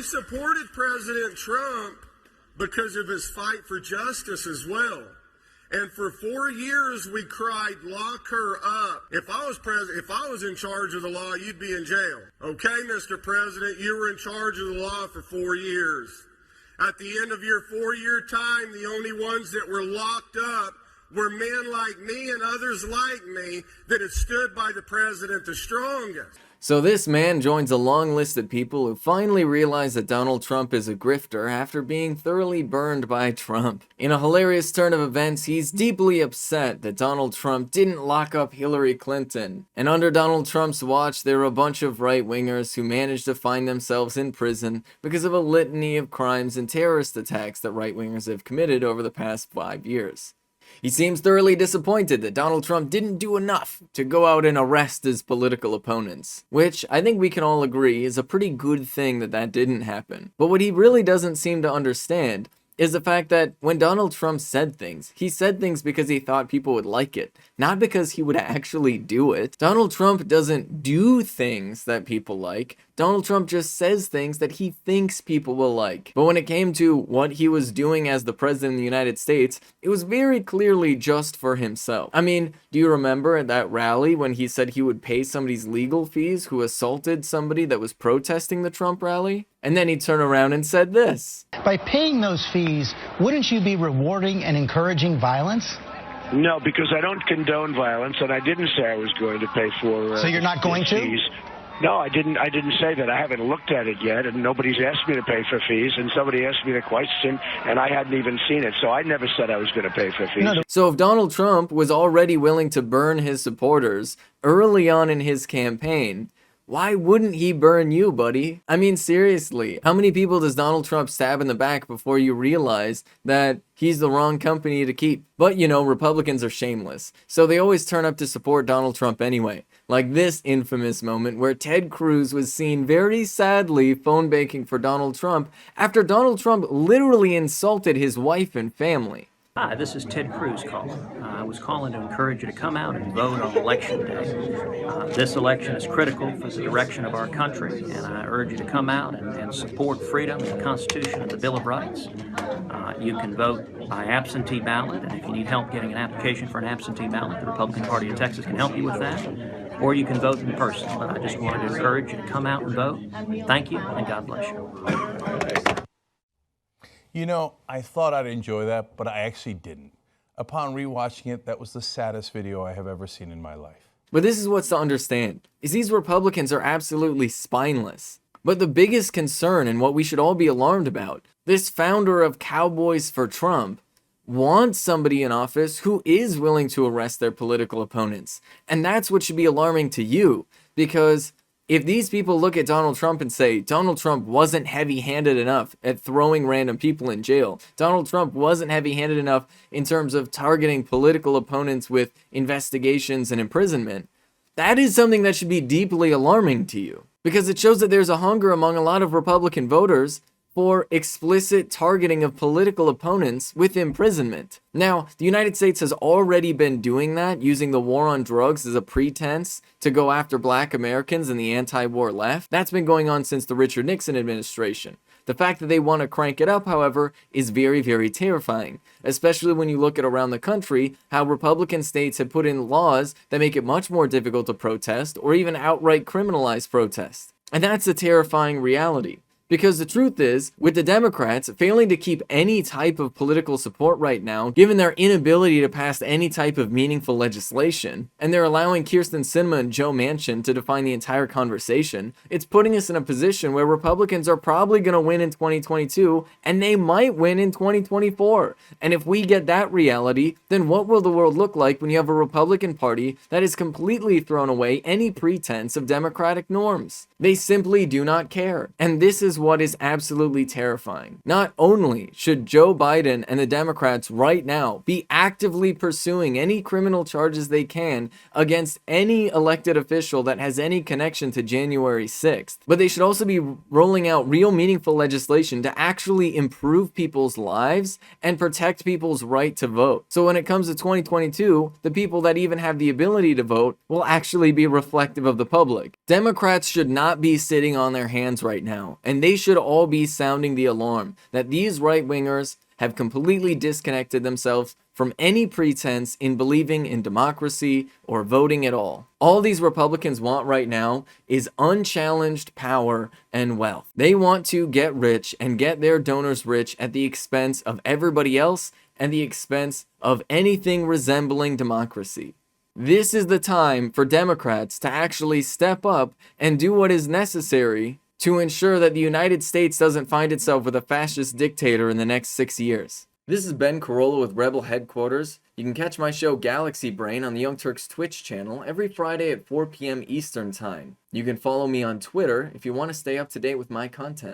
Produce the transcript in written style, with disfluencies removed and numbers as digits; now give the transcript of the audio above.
supported President Trump because of his fight for justice as well. And for 4 years, we cried, lock her up. If I was president, if I was in charge of the law, you'd be in jail. Okay, Mr. President, you were in charge of the law for 4 years. At the end of your 4-year time, the only ones that were locked up were men like me and others like me that had stood by the president the strongest. So this man joins a long list of people who finally realize that Donald Trump is a grifter after being thoroughly burned by Trump. In a hilarious turn of events, he's deeply upset that Donald Trump didn't lock up Hillary Clinton. And under Donald Trump's watch, there were a bunch of right-wingers who managed to find themselves in prison because of a litany of crimes and terrorist attacks that right-wingers have committed over the past 5 years. He seems thoroughly disappointed that Donald Trump didn't do enough to go out and arrest his political opponents, which I think we can all agree is a pretty good thing that didn't happen. But what he really doesn't seem to understand is the fact that when Donald Trump said things, he said things because he thought people would like it, not because he would actually do it. Donald Trump doesn't do things that people like. Donald Trump just says things that he thinks people will like. But when it came to what he was doing as the president of the United States, it was very clearly just for himself. I mean, do you remember at that rally when he said he would pay somebody's legal fees who assaulted somebody that was protesting the Trump rally? And then he turned around and said this. By paying those fees, wouldn't you be rewarding and encouraging violence? No, because I don't condone violence, and I didn't say I was going to pay for so you're not going to? fees. No, I didn't say that. I haven't looked at it yet, and nobody's asked me to pay for fees, and somebody asked me the question, and I hadn't even seen it, so I never said I was going to pay for fees. So if Donald Trump was already willing to burn his supporters early on in his campaign, why wouldn't he burn you, buddy? I mean, seriously, how many people does Donald Trump stab in the back before you realize that he's the wrong company to keep? But, you know, Republicans are shameless, so they always turn up to support Donald Trump anyway. Like this infamous moment where Ted Cruz was seen very sadly phone banking for Donald Trump after Donald Trump literally insulted his wife and family. Hi, this is Ted Cruz calling. I was calling to encourage you to come out and vote on Election Day. This election is critical for the direction of our country, and I urge you to come out and support freedom and the Constitution and the Bill of Rights. You can vote by absentee ballot, and if you need help getting an application for an absentee ballot, the Republican Party of Texas can help you with that. Or you can vote in person, but I just wanted to encourage you to come out and vote. Thank you, and God bless you. You know, I thought I'd enjoy that, but I actually didn't. Upon rewatching it, that was the saddest video I have ever seen in my life. But this is what's to understand, is these Republicans are absolutely spineless. But the biggest concern and what we should all be alarmed about, this founder of Cowboys for Trump wants somebody in office who is willing to arrest their political opponents. And that's what should be alarming to you, because if these people look at Donald Trump and say, Donald Trump wasn't heavy-handed enough at throwing random people in jail, Donald Trump wasn't heavy-handed enough in terms of targeting political opponents with investigations and imprisonment, that is something that should be deeply alarming to you, because it shows that there's a hunger among a lot of Republican voters for explicit targeting of political opponents with imprisonment. Now, the United States has already been doing that, using the war on drugs as a pretense to go after black Americans and the anti-war left. That's been going on since the Richard Nixon administration. The fact that they want to crank it up, however, is very, very terrifying, especially when you look at around the country how Republican states have put in laws that make it much more difficult to protest or even outright criminalize protest. And that's a terrifying reality. Because the truth is, with the Democrats failing to keep any type of political support right now, given their inability to pass any type of meaningful legislation, and they're allowing Kyrsten Sinema and Joe Manchin to define the entire conversation, it's putting us in a position where Republicans are probably going to win in 2022, and they might win in 2024. And if we get that reality, then what will the world look like when you have a Republican Party that has completely thrown away any pretense of democratic norms? They simply do not care. And this is what is absolutely terrifying. Not only should Joe Biden and the Democrats right now be actively pursuing any criminal charges they can against any elected official that has any connection to January 6th, but they should also be rolling out real meaningful legislation to actually improve people's lives and protect people's right to vote. So when it comes to 2022, the people that even have the ability to vote will actually be reflective of the public. Democrats should not be sitting on their hands right now, and they should all be sounding the alarm that these right-wingers have completely disconnected themselves from any pretense in believing in democracy or voting at all. All these Republicans want right now is unchallenged power and wealth. They want to get rich and get their donors rich at the expense of everybody else and the expense of anything resembling democracy. This is the time for Democrats to actually step up and do what is necessary to ensure that the United States doesn't find itself with a fascist dictator in the next 6 years. This is Ben Carollo with Rebel Headquarters. You can catch my show Galaxy Brain on the Young Turks Twitch channel every Friday at 4 p.m. Eastern Time. You can follow me on Twitter if you want to stay up to date with my content.